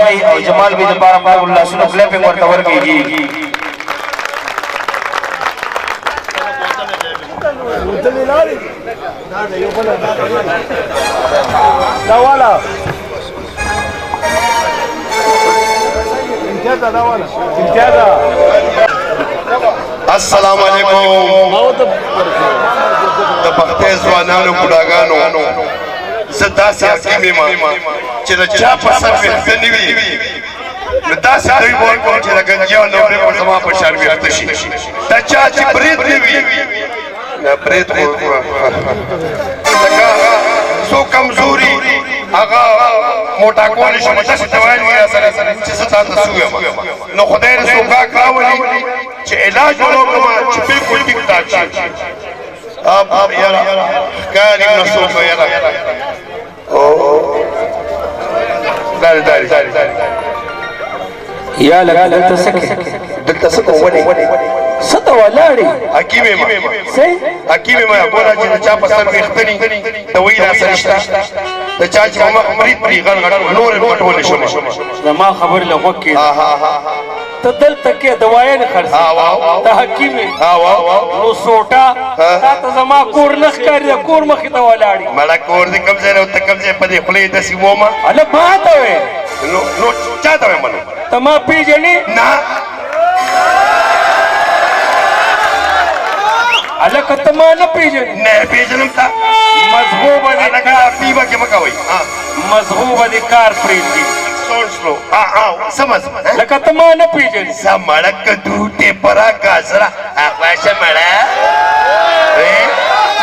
بھائی او جمال بھائی دپارا پاک اللہ سنو کلیپنگ ورطور کی جی السلام علیکم د پختې ځوانانو بوډاګانو زه داسې حکیم یم چې د چا په سر ویښته نه وي نو داسې دوی به ورکوم چې د ګنجیانو نوکرې به زما په شان ویښته شي د چا چې برید نه وي نه برید خو لکه څو کمزوري هغه موټا کولی شم داسې ته ویل وي سره چې زه تا ته سو یم نو خدای دې سوکاک راولي چې علاج ونکړم چې بلکل ټیک ټاک شي اب یاره ښکاري نه څوک یاره یا لکه دلته سکه دلته څه کوم ولې ستا ولاړې حکیم یم حکیم یم ګوره چې د چا په سر ویښته ني دوایي راسره شته د چا چې په مخ برید پرې غټ غټ نور یې پټولی شم زما خبرې له غوږ کېږي ته دلته کې دوايي نه خرڅې ته حکیم یې نو سوټا تا ته زما کور نه ښکاري د کور مخې ته ولاړې مړه کور دې کوم ځای نه ته کوم ځای په دې خولې داسې ومه هله ما ته وې نو چا ته ویم ته ما پېژنې نه هلکه ته ما نه پېژنې نه پېژنم تا مذهوبه دې لکه پیبه کې مه کوئ مذهوبه دې کار پرېږدي سوچلو سمه لکه ته ما نه پېژنې سمړک دوټې پرا کاسره اخواشه مړه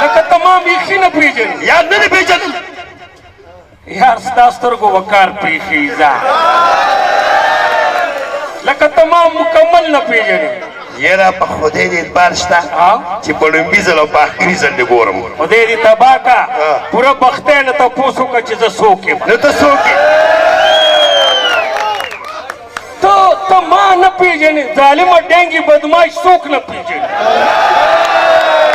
لکه ته ما بیخي نه پېژنې یاد نه دې پېژنم یار ستا سترګو به کار پرېښي ځه لکه ته ما مکمل نه پېژنې یاره په خدای دې اعتبار شته چې په لومبي ځل او په آخري ځل دې ګورم خدای دې تباه کا پوره بختی نه تپوس وکړه چې زه څوک یم نو ته څوک یې ته ما نه پېژنې ظالمه ډینګي بدماش څوک نه پېژنې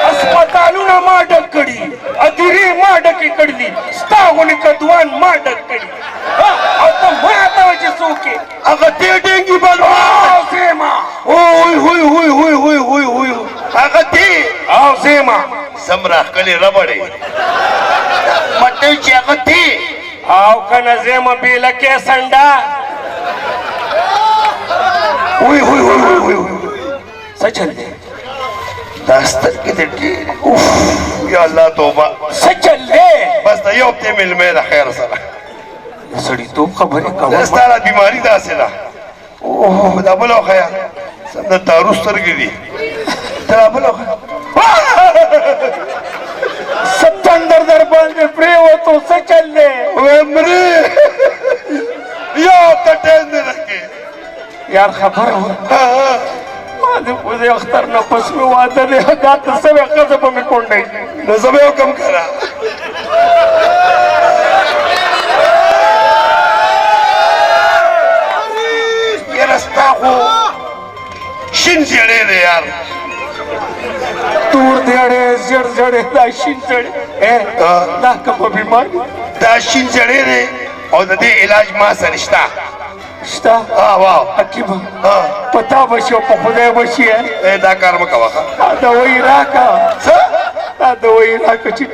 اسپتالونه ما ډک کړي ادیرې ما ډکې کړي دي ستا غوندې کدوان ما ډک کړي او ته ما ته وایې چې څوک یې هغه دې ډینګي بدماش زما هغه دې او زما سمره ښکلې ربړې مټۍ چې هغه دې او کنه زما بیلکې سنډا څه چل دی دا سترګې دې ډېرې یا الله توبه څه چل دی بس د یو هفتې مېلمه د خیر سره د سړیتوب خبرې کوه ستا را بیماري داسې ده اوه دا بله وښیه د تارو سترګې دي ته را بله وښیه ستندر در باندې پرېوتو څه چل دی وې مرې یو هفته ټایم دې راکړې یار خبره ما دې خو دې اختر نه پس مې واده دی دا ته سوې ښځه به مې کونډی نو زه به یې وکړم که نه یاره ستا خو شین زیړی دی یار تور دیړې زیړ زیړې دا شین زیړې دا کومه بیماري دا شین زیړی دی او د دې علاج ما سره شته شته واو حکیمه پتا به شي او په خدای به شي دا کار مه کوه دا دوايي راکړه څه دا دوايي راکړه چې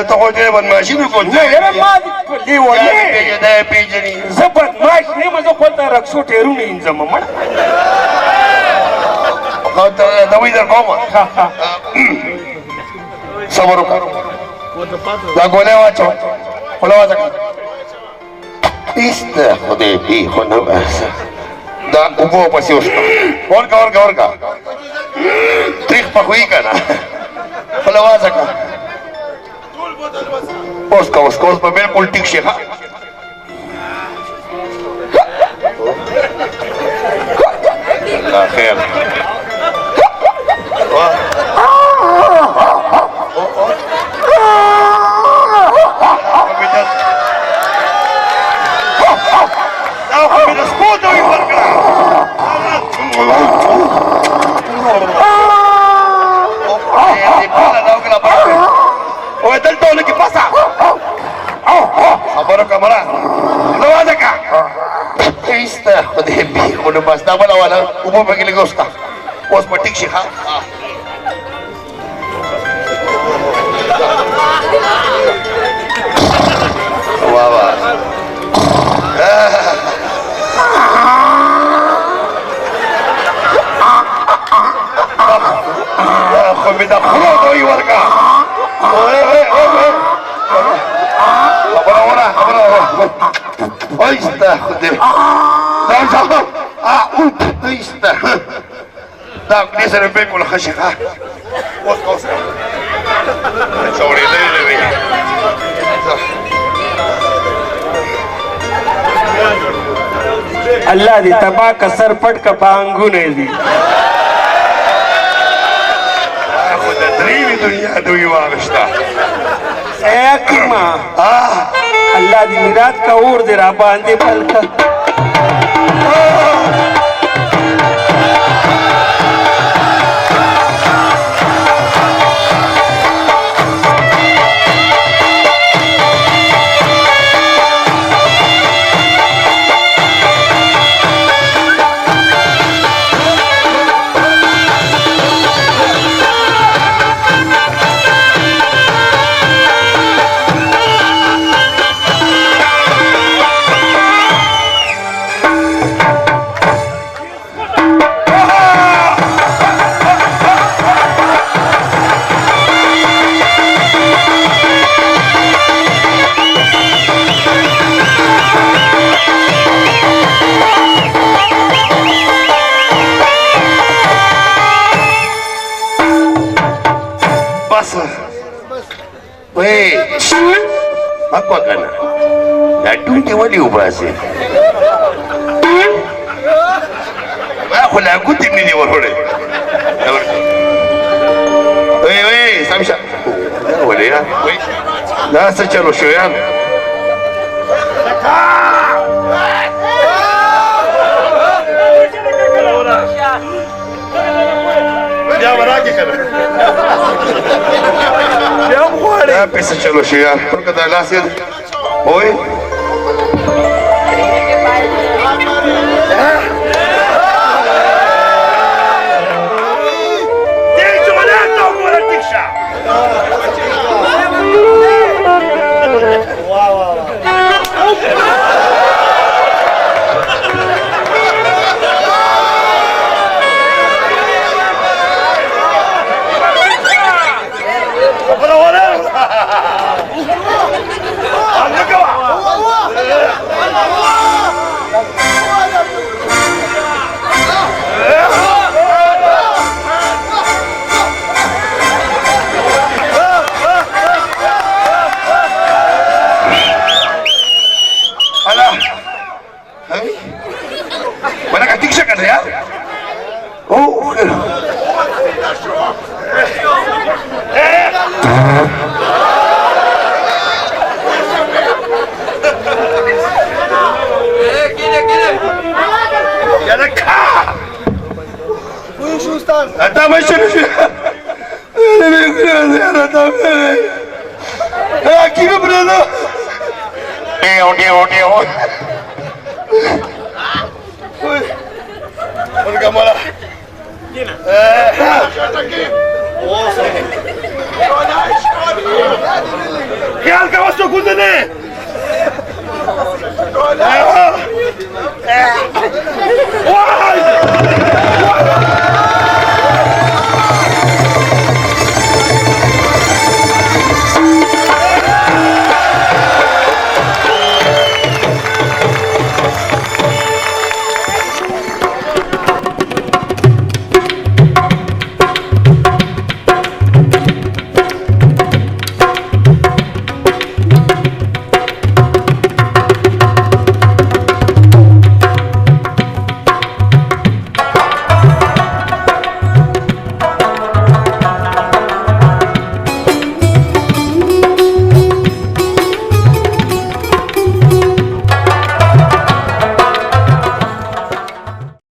ته خو ډېره بدماشي دې کوم یاره ما دې ولې دا یې پېژني زه بدماش نه یم زه خو ته رکسو ټیرونه وینځم مړه دوی در کومه صبر وکړه دا ګولۍ واچوه خوله وځه هېڅ د خدای دې خو نه باسه دا اوبه پسې وشوه ورکه تریخ پخوي که نه خوله وځه که اوس که اوس به بلکل ټیک شي ښه الله خیر बस दाबा लावाला उभं बघितलं गोष्ट पोच पट्टिक शिका वा वा comida pronto y varga. Ahí está, joder. Ahí está. Da, que se le ve con la hashiha. Vos cosa. Sobre el अल्लाह दी तबा का सरपट का बांगू ने दी दुनिया दुनिया वागश्ता ऐकिमा अल्लाह दी मिराद का और दे रहा बांधे पल का apa kana gadung ke wali ubase aku lagu timni ni warhore oye samsha wale ya la se chalo shoyan ya baraki kana ya pesa chalo shia porque da la se hoy Está más chulo. Aquí me prendo.